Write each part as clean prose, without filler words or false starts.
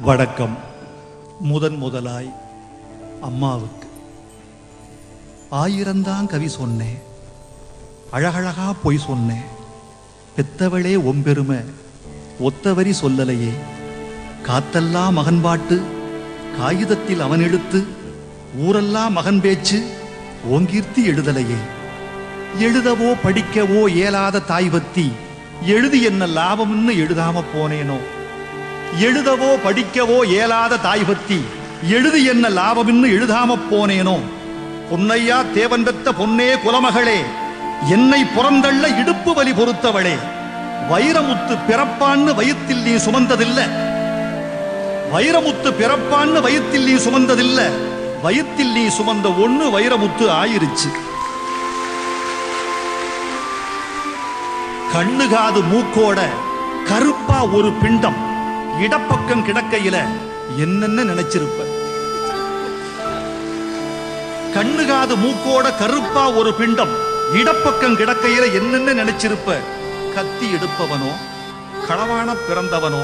வணக்கம். முதலாய் அம்மாவுக்கு 1000 கவி சொன்னேன், அழகழகா பொய் சொன்னேன், பெத்தவளே ஒம்பெருமை ஒத்தவரி சொல்லலையே, காத்தெல்லாம் மகன் பாட்டு காகிதத்தில் அவன் எழுத்து, ஊரெல்லாம் மகன் பேச்சு ஓங்கீர்த்தி எழுதலையே, எழுதவோ படிக்கவோ இயலாத தாய் பத்தி எழுதி என்ன லாபம்னு எழுதாம போனேனோ, எழுதவோ படிக்கவோ இயலாத தாய் பத்தி எழுதி என்ன லாபம்னு எழுதாம போனேனோ, பொன்னையா தேவன் பெத்த பொன்னே குலமகளே, என்னை புறந்தள்ள இடுப்பு வலி பொறுத்தவளே, வைரமுத்து பிறப்பான்னு வயிற்றில் நீ சுமந்ததில்ல, வைரமுத்து பிறப்பான்னு வயிற்றில் நீ சுமந்ததில்ல, வயிற்றில் நீ சுமந்த ஒண்ணு வைரமுத்து ஆயிருச்சு. கண்ணு காது மூக்கோட கருப்பா ஒரு பிண்டம் இடப்பக்கம் கிடக்கையில என்னென்ன நினைச்சிருப்ப, கண்ணு காது மூக்கோட கருப்பா ஒரு பிண்டம் இடப்பக்கம் கிடக்கையில என்னென்ன நினைச்சிருப்ப, கத்தி எடுப்பவனோ களவான பிறந்தவனோ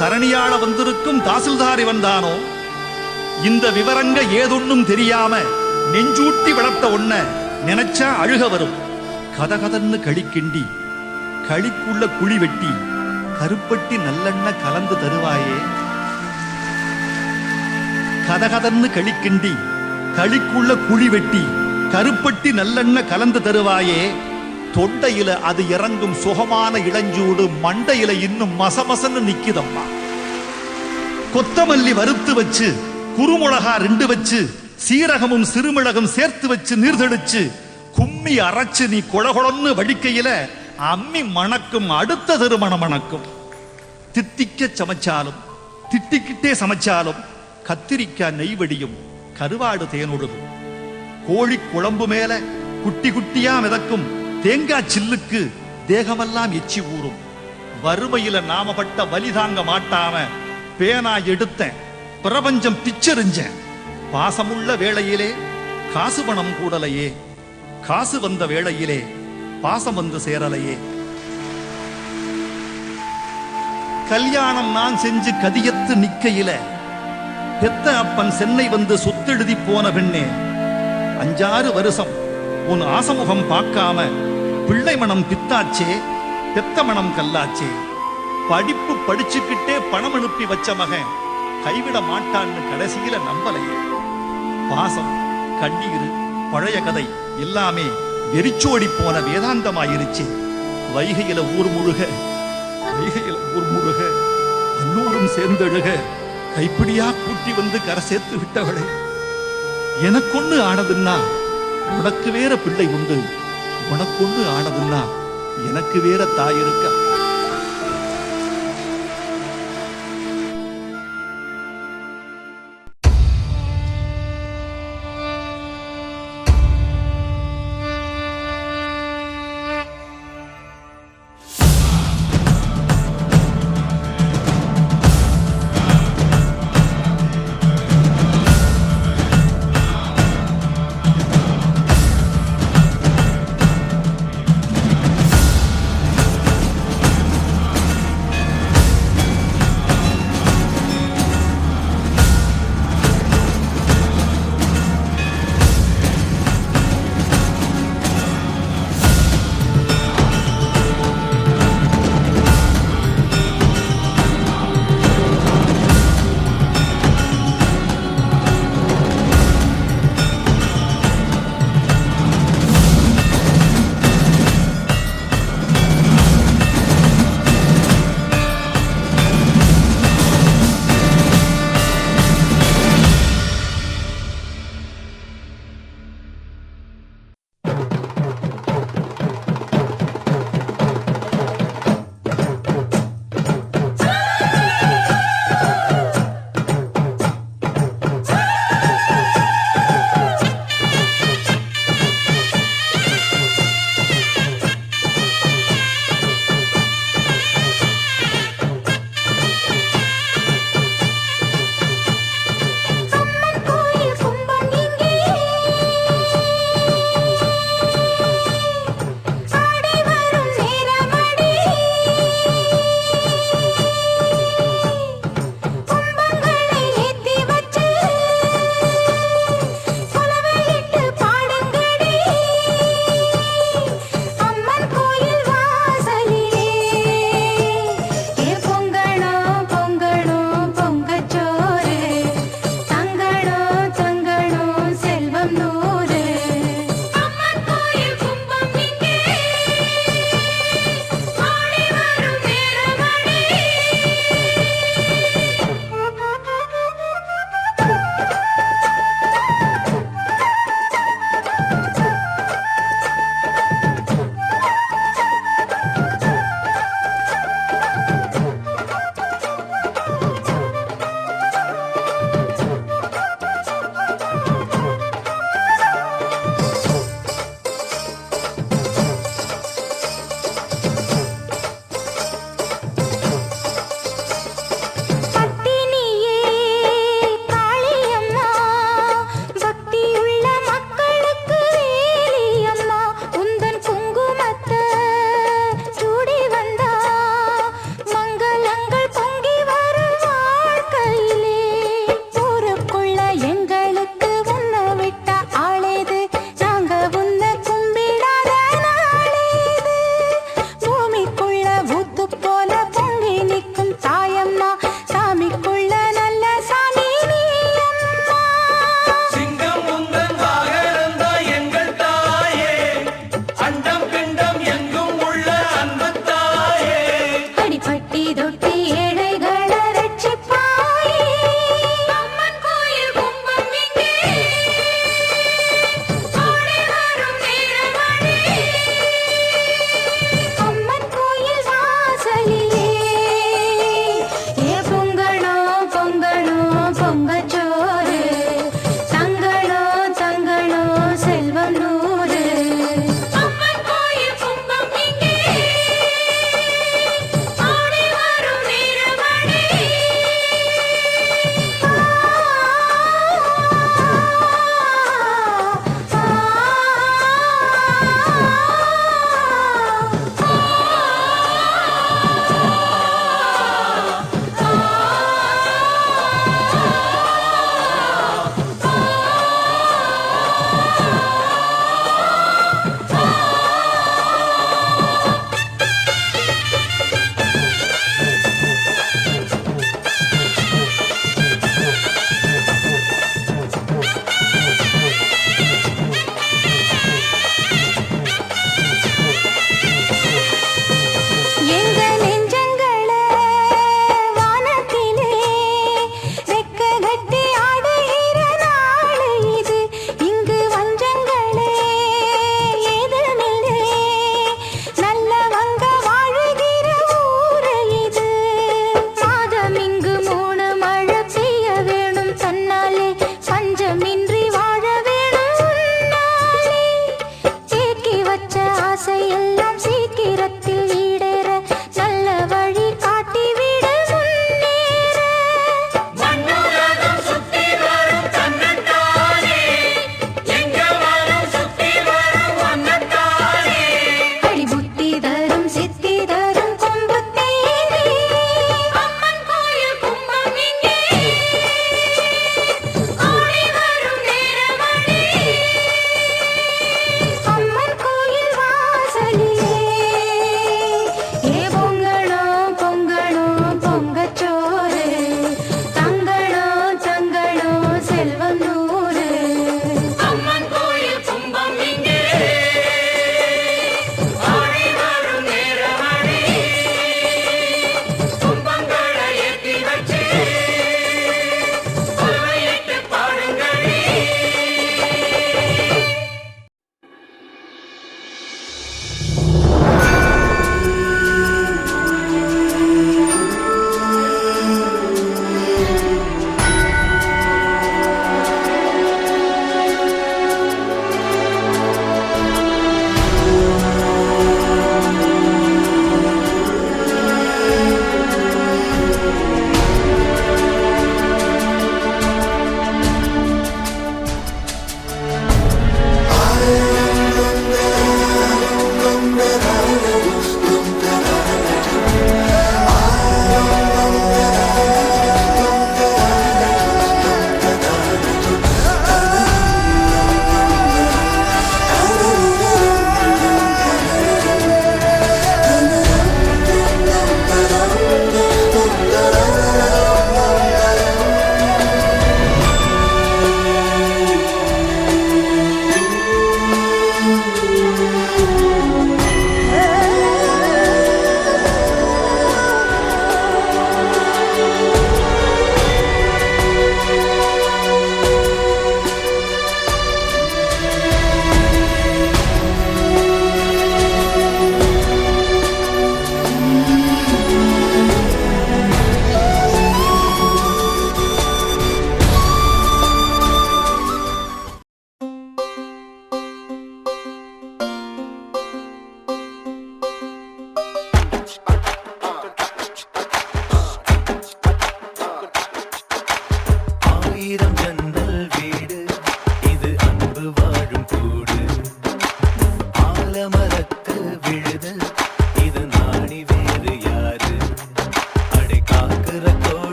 தரணியாள வந்திருக்கும் தாசில்தாரி வந்தானோ, இந்த விவரங்க ஏதொன்னும் தெரியாம நெஞ்சூட்டி வளர்த்த ஒன்ன நினைச்சா அழுக வரும். கதகதன்னு களிக்கிண்டி களிக்குள்ள குழி வெட்டி கருப்பட்டி நல்லெண்ண கலந்து தருவாயே, கதகதன்னு களிக்கிண்டி களிக்குள்ள குழி வெட்டி கருப்பட்டி நல்லெண்ண கலந்து தருவாயே, தொண்டையில அது இறங்கும் சுகமான இளஞ்சூடு மண்டையில இன்னும் மசமசன்னு நிக்குதம்மா. கொத்தமல்லி வறுத்து வச்சு குறுமுளகா 2 வச்சு சீரகமும் சிறுமிளகும் சேர்த்து வச்சு நீர்தெளிச்சு கும்மி அரைச்சு நீ கொழகொழன்னு வடிக்கையில அம்மி மணக்கும், அடுத்த திருமணம் மணக்கும். தித்திக்க சமைச்சாலும் திட்டிக்கிட்டே சமைச்சாலும் கத்திரிக்காய் நெய்வடியும், கருவாடு தேனொழுகும். கோழி குழம்பு மேல குட்டி குட்டியா மிதக்கும் தேங்காய் சில்லுக்கு தேகமெல்லாம் எச்சி ஊறும். வறுமையில நாம பட்ட வலி தாங்க மாட்டாம பேனா எடுத்தேன், பிரபஞ்சம் பிச்செறிஞ்சேன். பாசமுள்ள வேளையிலே காசு பணம் கூடலையே, காசு வந்த வேளையிலே பாசம் வந்து சேரலையே. கல்யாணம் நான் செஞ்சு கதியத்து நிக்கையில பெத்த அப்பன் சென்னை வந்து சொத்தெழுதி போன பெண்ணே, 5-6 வருஷம் உன் ஆசமுகம் பார்க்காம பிள்ளை மனம் பித்தாச்சே, பெத்த மனம் கல்லாச்சே. படிப்பு படிச்சுக்கிட்டே பணம் அனுப்பி வச்ச மகன் கைவிட மாட்டான்னு கடைசியில நம்பலையே. பாசம், கண்ணீர், பழைய கதை எல்லாமே வெறிச்சோடி போன வேதாந்தமாயிருச்சு. வைகையில ஊர் முழுக பல்லூரும் சேர்ந்தெழுக கைப்பிடியா கூட்டி வந்து கரை சேர்த்து விட்டவளே. எனக்கொன்னு ஆனதுன்னா உனக்கு வேற பிள்ளை உண்டு, உனக்கொன்னு ஆனதுன்னா எனக்கு வேற தாய் இருக்கா. நீர்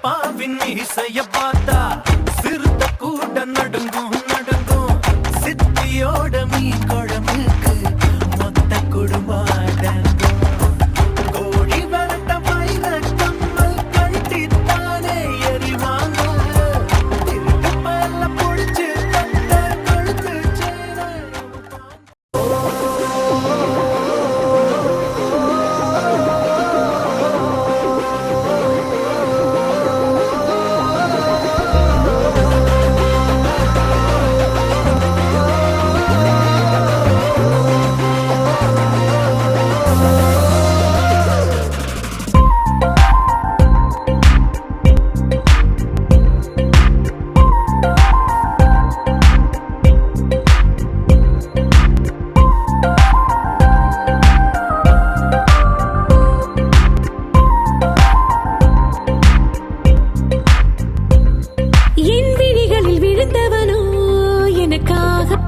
அப்பாவின் இசைய பார்த்தா சிறுத்த கூட நடுங்கும் நடுங்கும். சித்தியோட மீன் குழம்புக்கு மொத்த குடும்பம் அடங்கும். கோழி வரட்ட மயில கம்மல் கட்டித்தானே எறிவாங்க. திருட்டு பல்ல பொடிச்சு தட்ட கழுத்து சேர.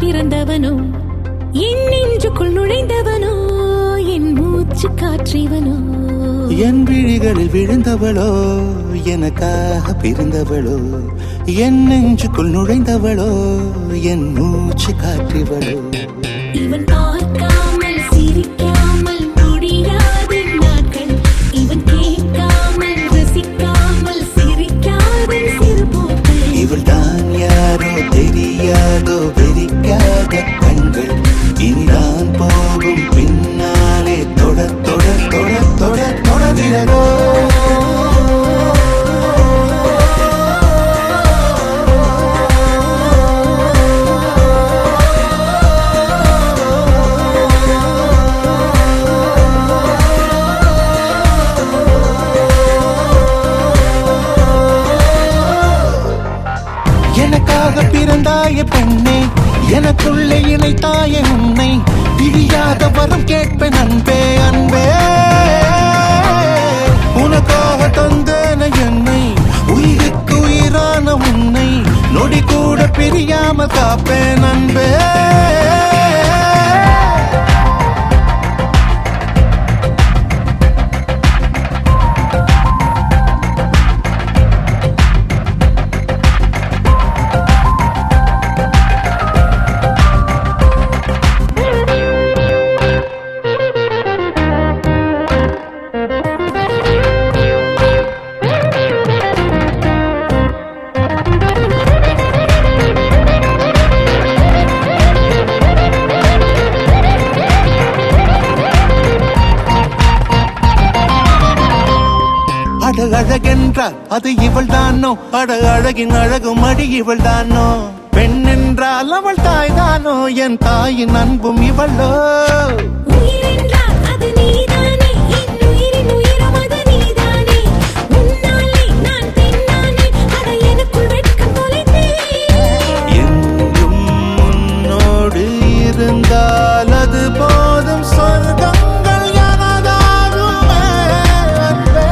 பிறந்தவனோ என் நெஞ்சுக்குள் நுழைந்தவனோ என் மூச்சு காற்றிவனோ. என் விழிகளில் விழுந்தவளோ எனக்காக பிறந்தவளோ என் நெஞ்சுக்குள் நுழைந்தவளோ என் மூச்சு காற்றிவளோ. இவன் பார்க்காமல் சிரிக்காமல் முடியாத நாட்கள், இவன் கேட்காமல் ரசிக்காமல் சிரிக்காத சிறுபோக்கள். இவள் தான் யாரோ தெரியாதோ வெறிக்காத கண்கள், இனிதான் போகும் பின்னாலே தொட தொட தொட தொட தொடர்கிறதோ. எனக்காக பிறந்தாய பெண்ணே, எனக்குள்ளே இணைத்தாய உன்னை, பிரியாத வரம் கேட்பேன் அன்பே அன்பே. உனக்காக தந்தேன என்னை, உயிருக்கு உயிரான உன்னை, நொடி கூட பிரியாம காப்பேன் அன்பே. அழகென்றால் அது இவள் தானோ, அழகின் அழகும் அடி இவள் தானோ. பெண் என்றால் அவள் தாய் தானோ, என் தாயின் அன்பும் இவளோ. எங்கும் முன்னோடு இருந்தால் அது போதும், சொர்க்கங்கள் எனதாகுமே அன்பே.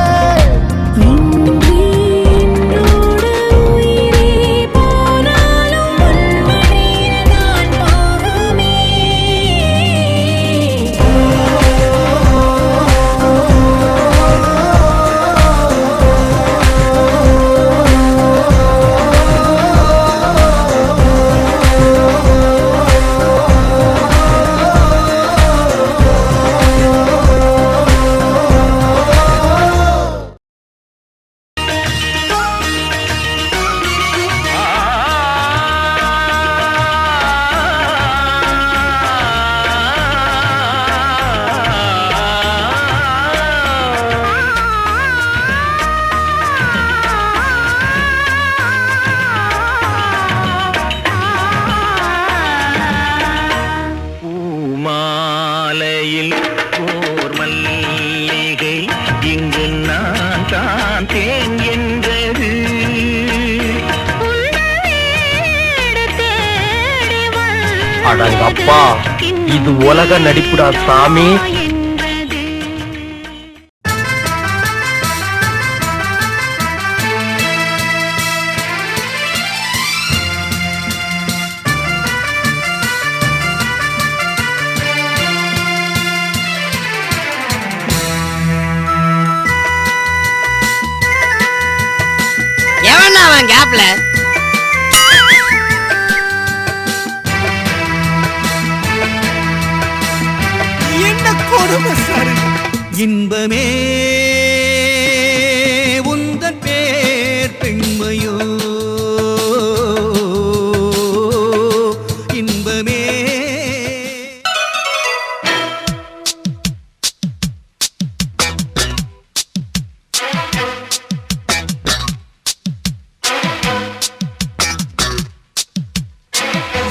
அடங்கப்பா, இது உலக நடிப்புடா சாமி. பேசுவான் கேப்ல. என்ன கொடுமை சார். இன்பமே உந்தன் பேர் பெண்மையோ, இன்பமே.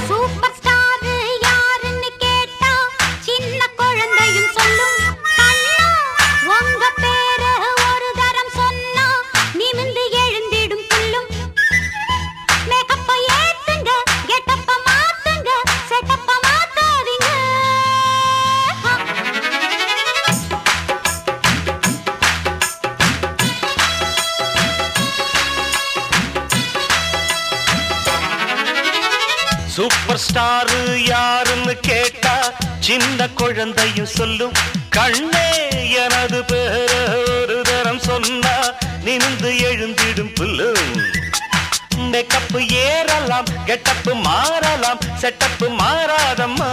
சூப்பர் ஸ்டார் யாருன்னு கேட்டா சின்ன குழந்தையும் சொல்லும். கண்ணா உங்க பேரு ஒரு தரம் சொன்னா நிமிந்து எழுந்திடும் புல்லும். மேக்கப்ப ஏத்துங்க, கெட்டப்ப மாத்துங்க, செட்டப்ப மாத்தாதீங்க. சூப்பர் ஸ்டார் யாருன்னு கேட்டா சின்ன குழந்தையும் சொல்லும். கண்ணே எனது பேரு ஒரு தரம் சொன்னா நிமிந்து எழுந்திடும் புல்லும். மேக்கப்பு ஏறலாம், கெட்டப்பு மாறலாம், செட்டப்பு மாறாதம்மா.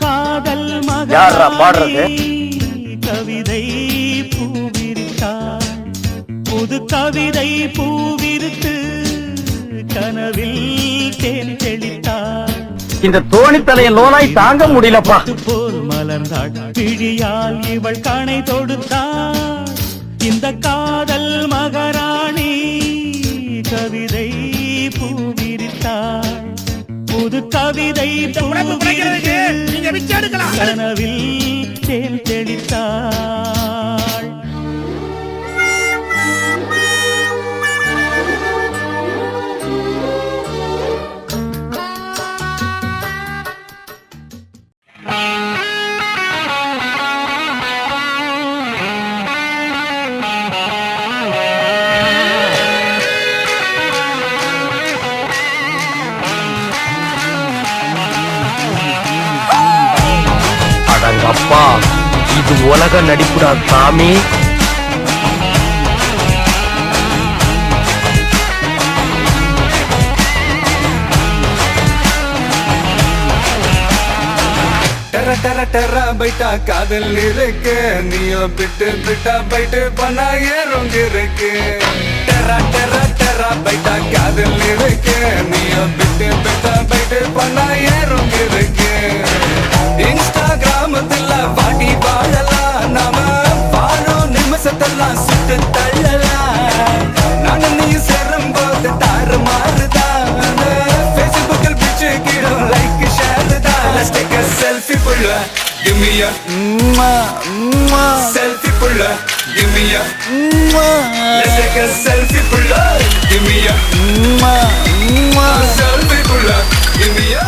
காதல் யாரா பாடுறது? கவிதை பூவிரித்தாள், புது கவிதை பூவிரித்து கனவில் தேன் தெளித்தாள். இந்த தோணித்தலைய லோனாய் தாங்க முடியலப்பா. போல் மலர்ந்தாள், பிழியால் இவள் கணை தொடுத்தாள். இந்த காதல் மகாராணி கவிதை பூவிரித்தாள், புது கவிதை கனவில் தேன் தெளித்தாள். அப்பா இது உலக நடிப்புடா சாமி. டெர டெர டெர பைட்டா காதல் இருக்கு, நீயோ பிட்டு பிட்டா பைட்டு பண்ணா ஏறும் இருக்கு. டெர டெர டெர பைட்டா காதல் இருக்கு, நீயோ பிட்டு பிட்டா பைட்டு பண்ணா ஏறும் இருக்கு. இன்ஸ்டாகிராமத்துல வாடி வாழலாம், நாம வாழும் நிமிஷத்தெல்லாம் சுட்டு தள்ளலாம். நானும் நீ சேரும் போது தாறு மாறுதான், ஃபேஸ்புக்கில் பிச்சு கீழும் லைக் ஷேர் தான். Let's take a selfie pulla, give me a selfie pulla, give me a let's take a selfie pulla, give me a selfie pulla, give me a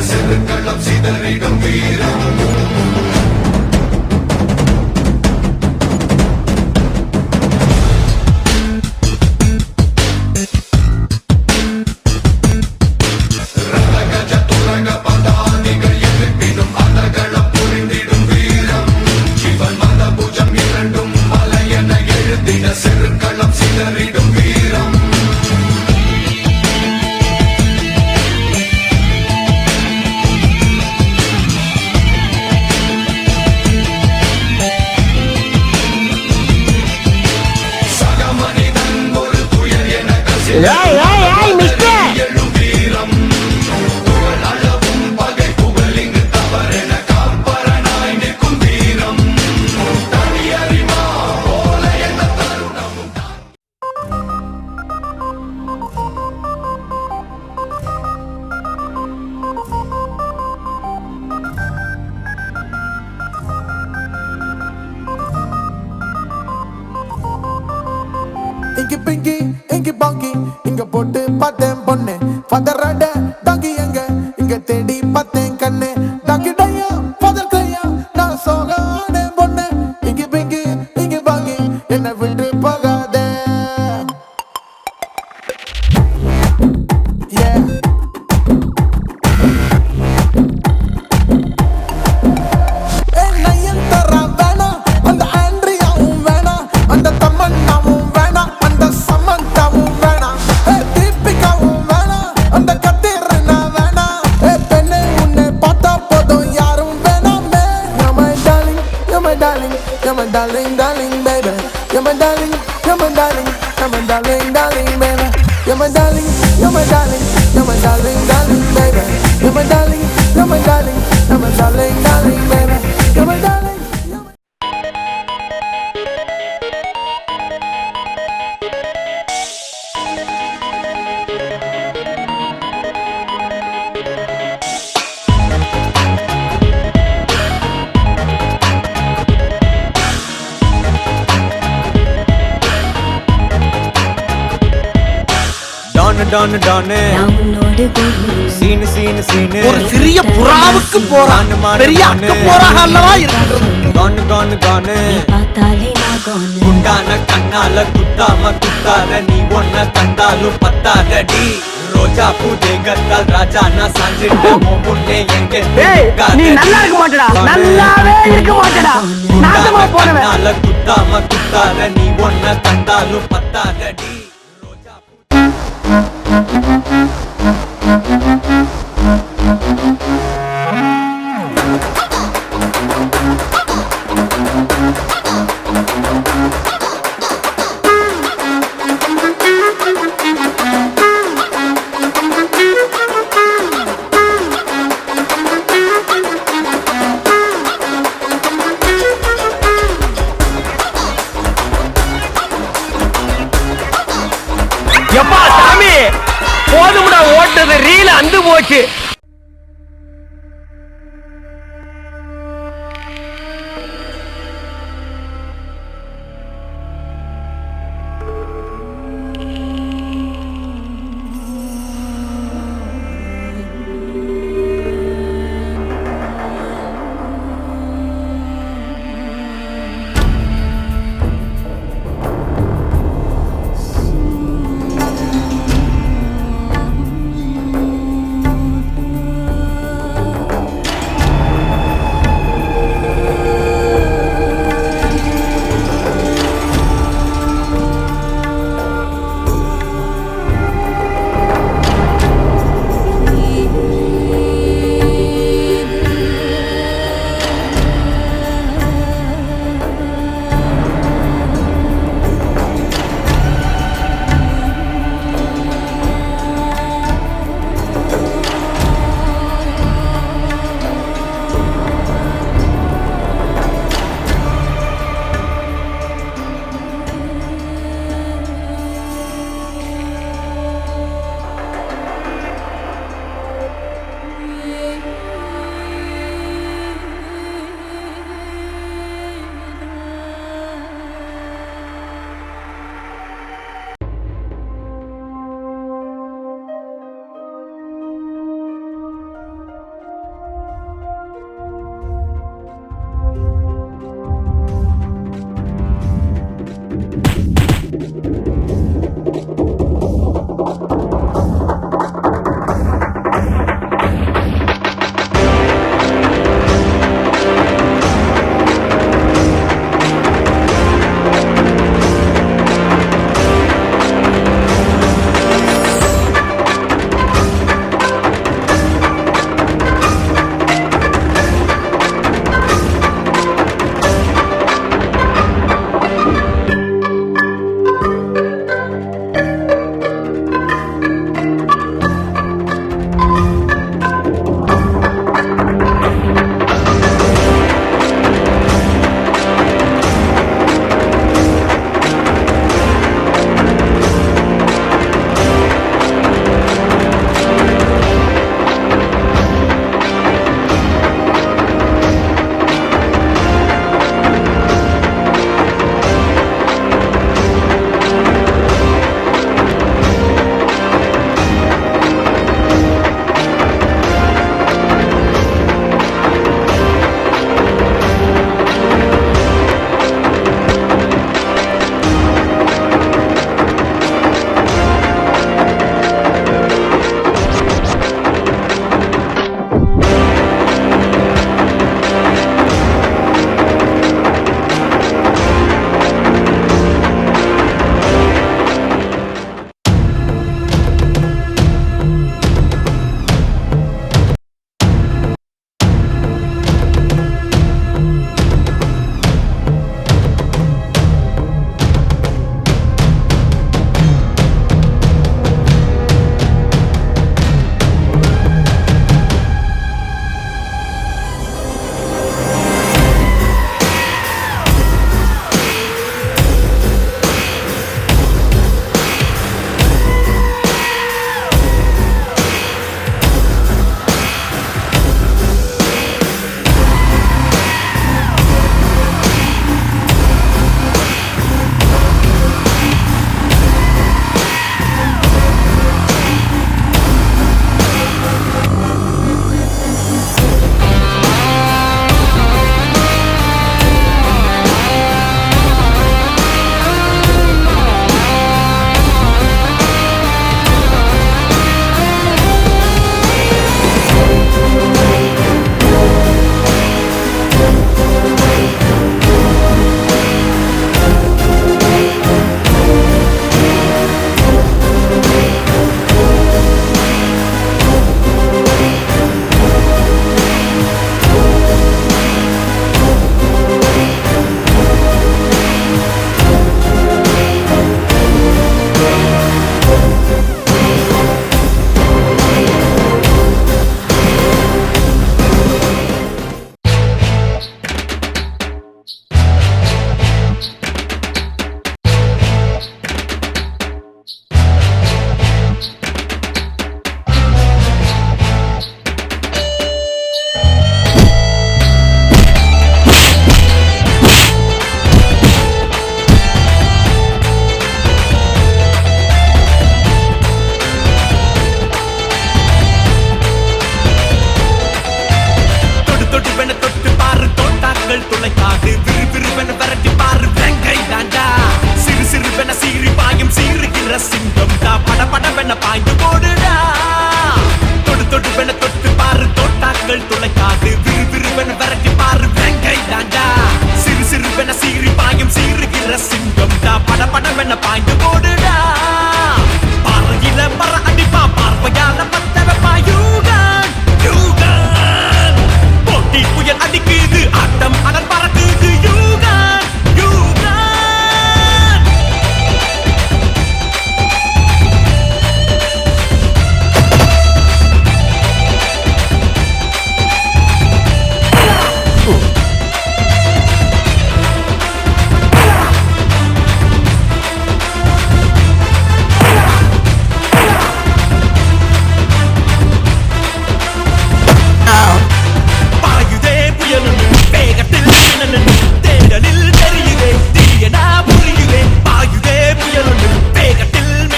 செருக்களம் சிதறிடும் வீரம். செருக்களம் சிதறிடும் வீரம். சக மனிதன் ஒரு துயர் என இங்கி பிங்கி இங்கி பாங்கி இங்க போட்டு பார்த்தேன் பொண்ணு பதறாட டாங்கி எங்க இங்க தேடி பார்த்தேன் கண்ணு டாங்கி டையா பதர் கையா நான் சோகானே பொண்ணு இங்கி பிங்கி இங்கி பாங்கி என்ன விட்டு போகாதே நயன்தாரா வேணாம் அந்த ஆண்ட்ரியாவும் வேணாம் அந்த தமன்னாவும் வேணாம் அந்த சமந்தாவும் வேணாம் தீபிகாவும் வேணாம் அந்த கத்திரனா வேணாம் பெண்ணே உன்னை பார்த்தா போதும் யாரும் வேணாமே You're my darling, you're my darling, you're my darling, darling baby You're my darling, you're my darling, you're my darling, darling baby You're my darling, you're my darling, you're my darling, darling baby You're my darling, you're my darling, you're my darling, darling baby You're my darling டானு டானு Seenu Seenu Seenu ஒரு சிறிய புறாவுக்கு போறான் பெரிய அக்க போறாக அல்லவா இருக்கு கானு கானு கானு குண்டான கண்ணால குத்தாம குத்தாத நீ ஒன்ன கண்டாலும் பத்தாதடி ரோஜா பூ தேகத்தால் ராஜா நான் சாஞ்சிட்ட முன்னே எங்க நீ நல்லா இருக்க மாட்டடா நல்லாவே இருக்க மாட்டடா நாசமா போனவே கண்ணால குத்தாம குத்தாத நீ ஒன்ன கண்டாலும் பத்தாதடி எப்பா சாமி போதும்டா ஓட்டது ரீல அந்து போச்சு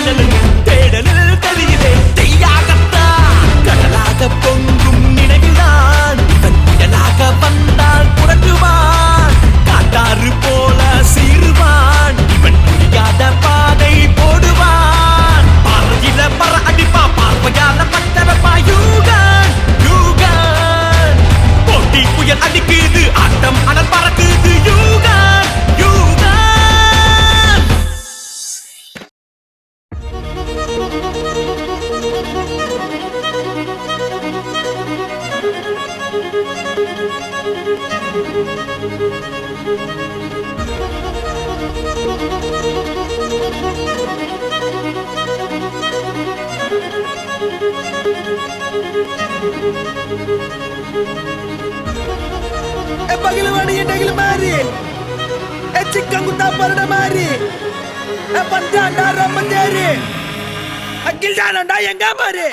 நிழலையும் தேடலில் கதியிலே தீயாகத்தான் கடலாக பொங்கும் நினைவில்தான் இவன் புயலாக வந்தால் புரட்டுவான் காட்டாறு போல சீருவான் இவன் புரியாத பாதை போடுவான் பார்வையில பற அடிப்பா பார்வையால பட்டவப்பா யூகன் யூகன் போட்டி புயல் அடிக்குது ஆட்டம் அனல் பறக்குது யூகன் யூகன் பகிலவாடி எட்டைகள் மாறி சிக்கங்குத்தா பரட மாறி பஞ்சாண்டா ரம்மந்தேரி அக்கில் தானண்டா எங்க மாறி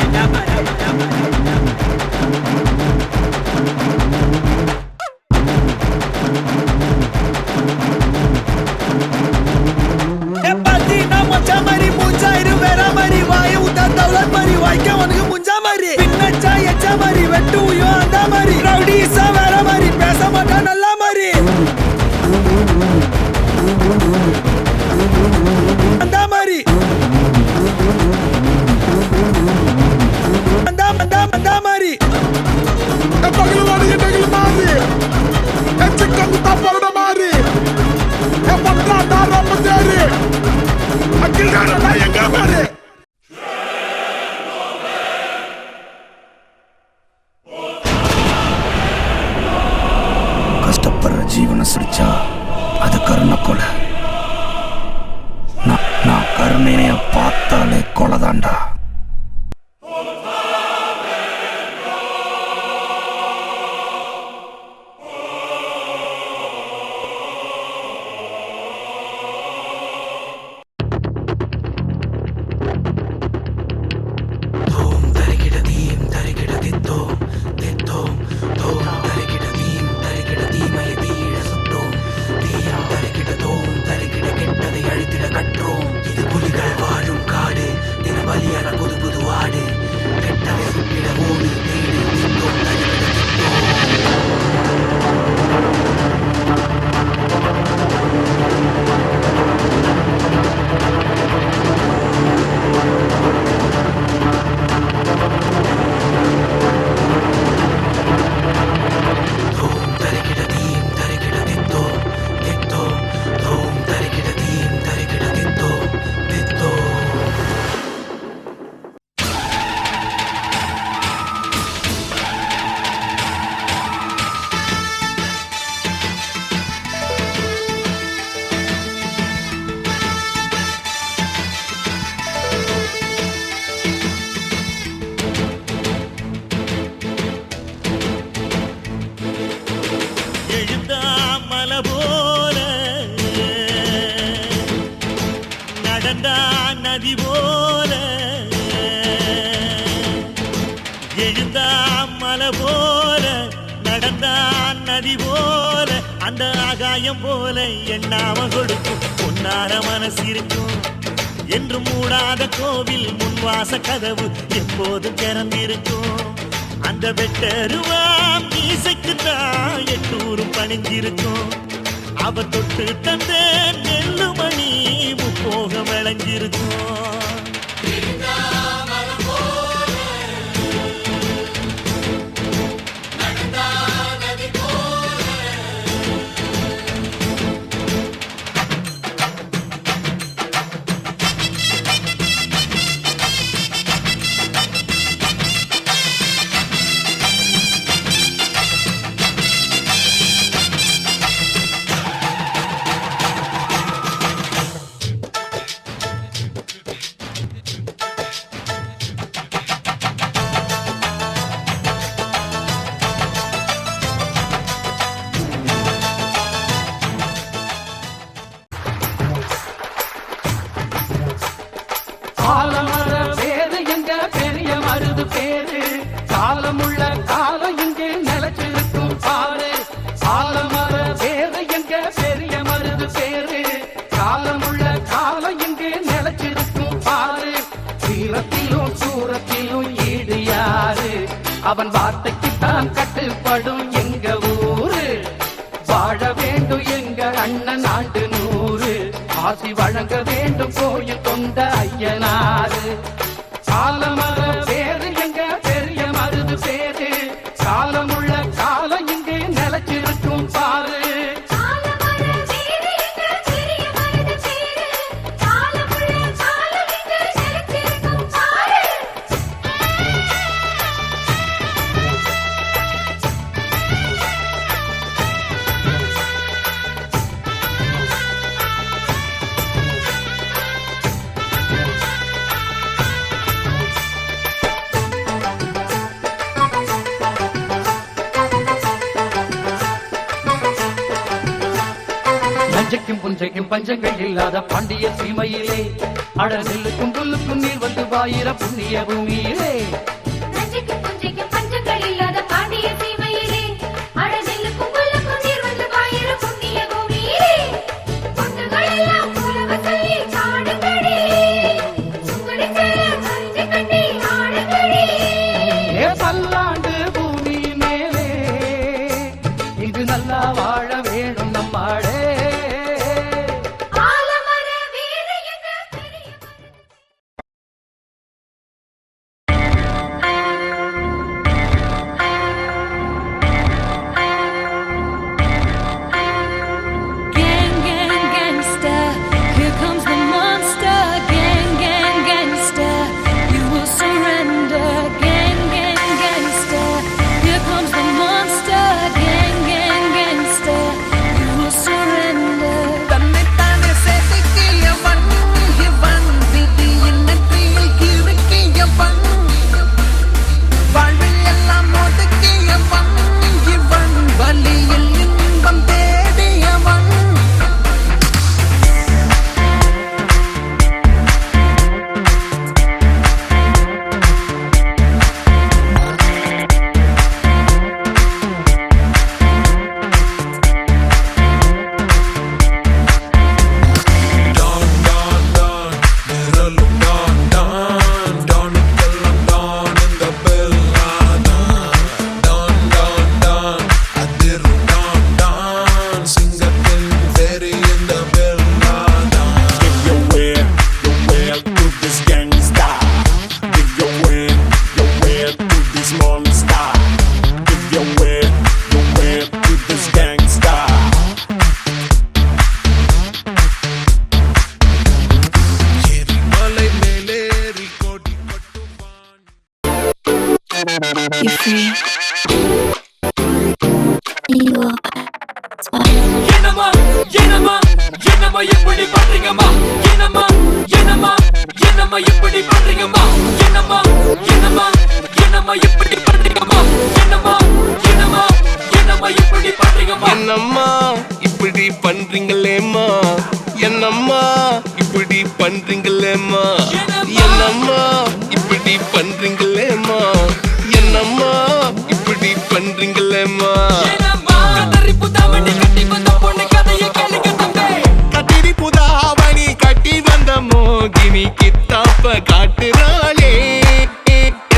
வெட்டு உயோ அந்த மாதிரி ரவுடிஸா வேற மாதிரி பேச மாட்டா நல்லா மாதிரி அந்த மாதிரி அந்த மாதிரி பகலவாடி எட்டைகள் மாதிரி சிக்கங்குத்தா பரட மாதிரி பஞ்சாண்டா ரம்மந்தேரி அக்கில் தானண்டா எங்க மாறி ஜீவன சிரிச்சா அது கருணை கொலை நான் கருணைய பார்த்தாலே கொலைதாண்டா நதி போல எழுந்தான் மலை போல நடந்தான் நதி போல அந்த ஆகாயம் போல எண்ணாம கொடுக்கும் பொன்னார மனசு இருக்கும் என்று மூடாத கோவில் முன்வாச கதவு எப்போதும் திறந்திருக்கும் அந்த வெட்டருவாம் மீசைக்குத்தான் எட்டூரும் பணிஞ்சிருக்கும் அவ தொட்டு தந்த நெல்லுமணி முப்போக விளைஞ்சிருக்கும் ஆலமர வேறு எங்க பெரிய மருது பேரு காலமுள்ள காலம் இங்கே நிலச்சிருக்கும் பாரு ஆலமர வேறு எங்க பெரிய மருது பேரு காலமுள்ள காலம் இங்கே நிலச்சிருக்கும் பாரு அவன் வார்த்தைக்குத்தான் கட்டுப்படும் எங்க ஊரு. வாழ வேண்டும் எங்க அண்ணன் ஆண்டு 100. ஆசி வழங்க வேண்டும் கோயில் கொண்ட ஐயனாரு. காலமர பேரு எங்க பெரிய மருது பேரு. காலமுள்ள காலம் இங்கே நிலைச்சிருக்கும் பாரு. நஞ்சைக்கும் புஞ்சைக்கும் பஞ்சங்கள் இல்லாத பாண்டிய சீமையிலே அடநெல்லுக்கும் புல்லுக்கும் நீர் வந்து வாயிர புண்ணிய பூமியிலே. நஞ்சைக்கும் புஞ்சைக்கும் பஞ்சங்கள் இல்லாத பாண்டிய சீமையிலே அடநெல்லுக்கும் புல்லுக்கும் நீர் வந்து வாயிர புண்ணிய பூமியிலே. பொண்ணுகள் எல்லாம் புலவ சொல்லி பாடுங்களே, சுங்கடி சேர கஞ்சி கட்டி ஆடுங்களே. பல்லாண்டு பூமி மேலே இங்கு நல்லா வாழ வேணும் நம்மாடே. என்னம்மா என்னம்மா என்னம்மா இப்படி பண்றீங்கம்மா? என்னம்மா என்னம்மா என்னம்மா இப்படி பண்றீங்கம்மா? என்னம்மா என்னம்மா என்னம்மா இப்படி பண்றீங்கம்மா? என்னம்மா என்னம்மா என்னம்மா இப்படி பண்றீங்கம்மா? என்னம்மா இப்படி பண்றீங்களேம்மா? என்னம்மா இப்படி பண்றீங்களேம்மா? என்னம்மா இப்படி பண்றீங்களேம்மா? என்னம்மா இப்படி பண்றீங்களேம்மா? கதறி புதாவணி கட்டி வந்த பொண்ணு கதையை கேளுங்க தம்பி. கத்திரி புதாவணி கட்டி வந்த மோகினி கித்தாப்ப காட்டுறாளே,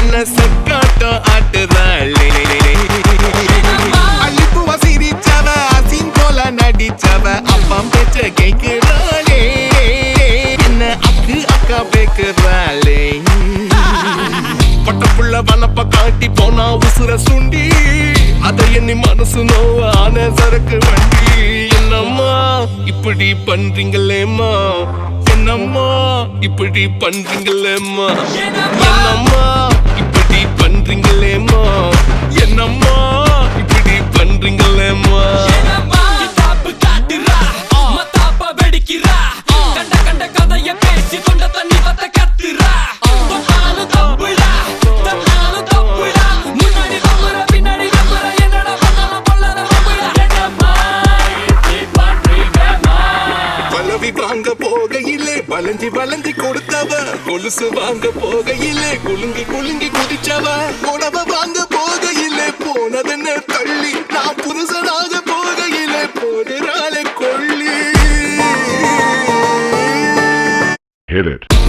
என்ன சக்காட்டம் ஆட்டுறாளே. அள்ளிப்புவ சிரிச்சவ அசின் போல நடிச்சவ அப்பம் பேச்ச கேட்கிறாளே, என்ன அக்கு அக்கா பேக்குறாளே. பட்டப்புள்ள வனப்ப காட்டி போனா உசுர சுண்டி, அதை எண்ணி மனசு நோவ ஆன சரக்கு வண்டி. என்னம்மா இப்படி பண்றீங்களேம்மா? என்னம்மா இப்படி பண்றீங்களேம்மா? என்னம்மா இப்படி பண்றீங்களேம்மா? என்னம்மா இப்படி பண்றீங்களேம்மா? கிதாப்பு காட்டுறா மத்தாப்ப வெடிக்கிறா, கண்ட கண்ட கதைய பேசி கொண்ட தண்ணி வத்த கத்துறா. தொட்டாலும் தப்புடா தட்டாலும் தப்புடா, முன்னாடி நம்புற பின்னாடி நம்புற, என்னடா பண்ணாலும் பொல்லாத நம்புடா. என்னம்மா இப்படி பண்றீங்கம்மா? பலவி வாங்க போகையிலே வளைஞ்சி வளைஞ்சி கொடுத்தவ, கொலுசு வாங்க போகையிலே குலுங்கி குலுங்கி குதிச்சவ, புடவ வாங்க போகையிலே போனதென்ன தள்ளி, நான் புருஷனாக போகையிலே போடுறாளே கொள்ளி.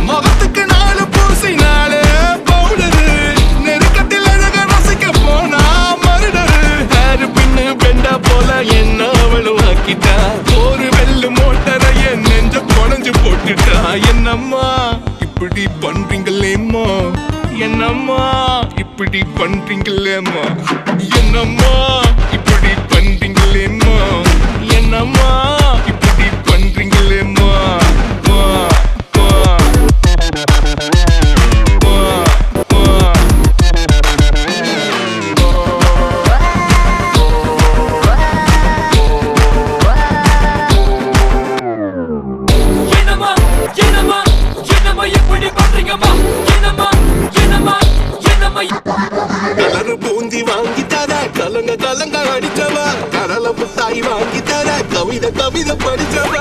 முகத்துக்கு 4 பூசினாலே பவுடரு, நெருக்கத்தில் அழக ரசிக்க ஆக்கிட்டா ஒரு வெள்ளு மோட்டரைய நெஞ்ச குழஞ்சு போட்டுட்டா என்னம்மா இப்படி பண்றீங்களேம்மா என்னம்மா இப்படி பண்றீங்களேம்மா என்னம்மா இப்படி பண்றீங்களேம்மா என்னம்மா இப்படி பண்றீங்களேம்மா மா, மா. என்னம்மா என்னம்மா என்னம்மா எப்படி பண்றீங்கம்மா என்னம்மா என்னம்மா என்னம்மா கலரு பூந்தி வாங்கி தர கலங்க கலங்க அடிச்சவ கடலை புத்தாய் வாங்கி தர கவிதை கவிதை படிச்சவ